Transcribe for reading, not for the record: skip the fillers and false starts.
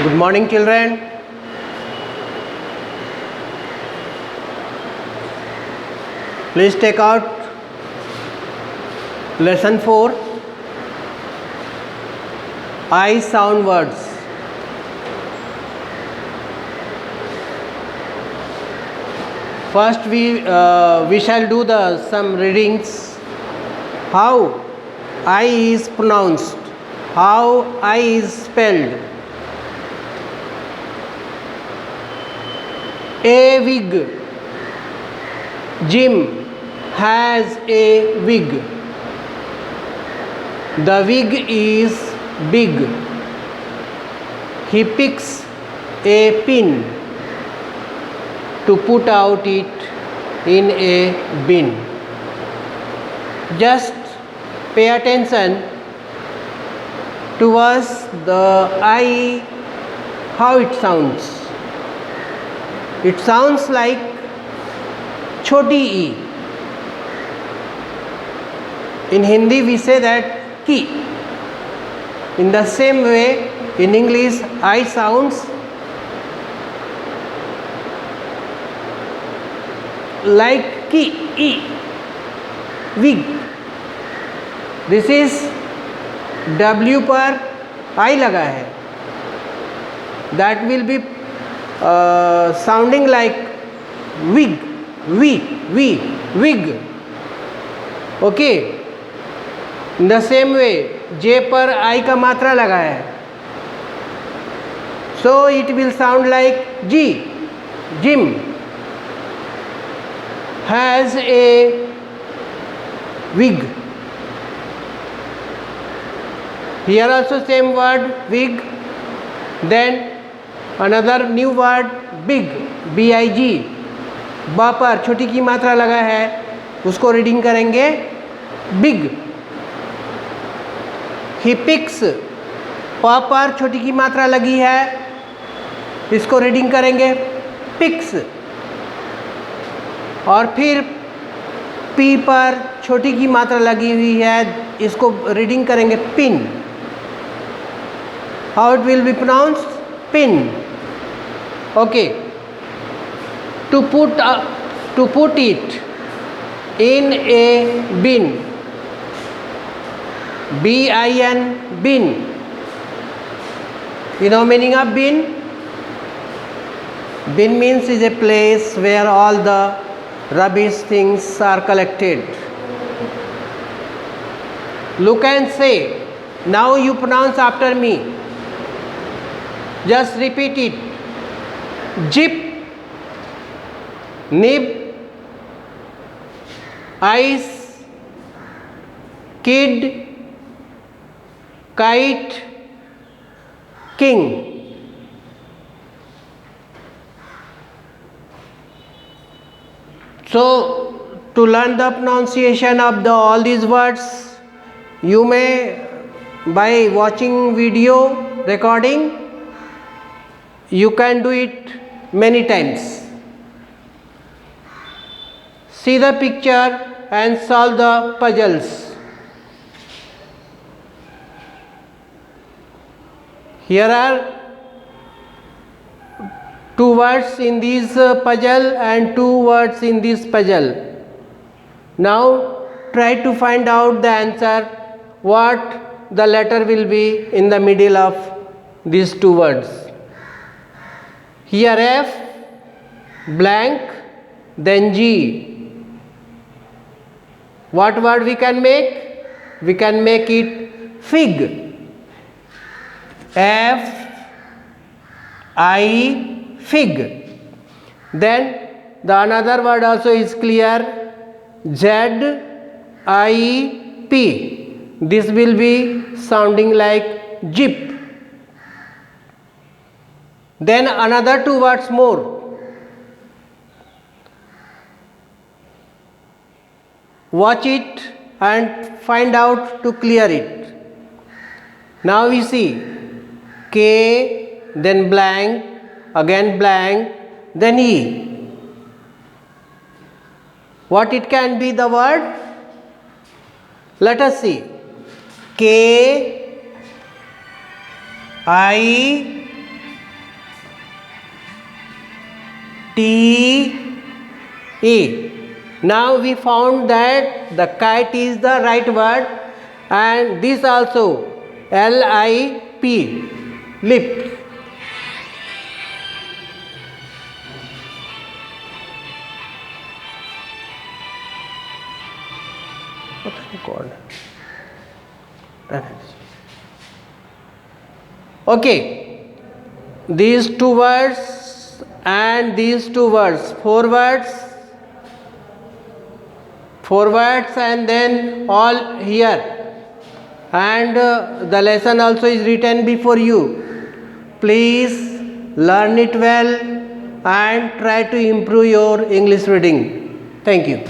Good morning, children. Please take out lesson 4, I sound words. First we shall do some readings. How I is pronounced, how I is spelled. A wig. Jim has a wig. The wig is big. He picks a pin to put out it in a bin. Just pay attention towards the I, how it sounds. It sounds like choti e. In Hindi we say that ki. In the same way in English I sounds like ki e, wig. This is W पर I लगा है. That will be sounding like wig, wig. Okay. In the same way J पर I का मात्रा लगा है. So it will sound like G. Jim has a wig. Here also same word wig. Then another new word big, big. ब पर छोटी की मात्रा लगा है, उसको रीडिंग करेंगे big. He picks. प पर छोटी की मात्रा लगी है, इसको रीडिंग करेंगे picks. और फिर P पर छोटी की मात्रा लगी हुई है, इसको रीडिंग करेंगे pin. How it will be pronounced? Pin. Okay. To put it in a bin. bin, bin. You know meaning of bin? Bin means is a place where all the rubbish things are collected. Look and say. Now you pronounce after me. Just repeat it. Jeep, nib, ice, kid, kite, king. So to learn the pronunciation of all these words, you may by watching video recording, you can do it many times. See the picture and solve the puzzles. Here are two words in this puzzle and two words in this puzzle. Now try to find out the answer, what the letter will be in the middle of these two words. Here F, blank, then G. What word we can make? We can make it fig. F, I, fig. Then the another word also is clear. Z, I, P. This will be sounding like jeep. Then another two words more. Watch it and find out to clear it. Now we see K, then blank, again blank, then E. What it can be the word? Let us see. K, I, T E. Now we found that the kite is the right word, and this also LIP, lip. What are you called? Okay, these two words and these two words, four words and then all here, and the lesson also is written before you. Please learn it well and try to improve your English reading. Thank you.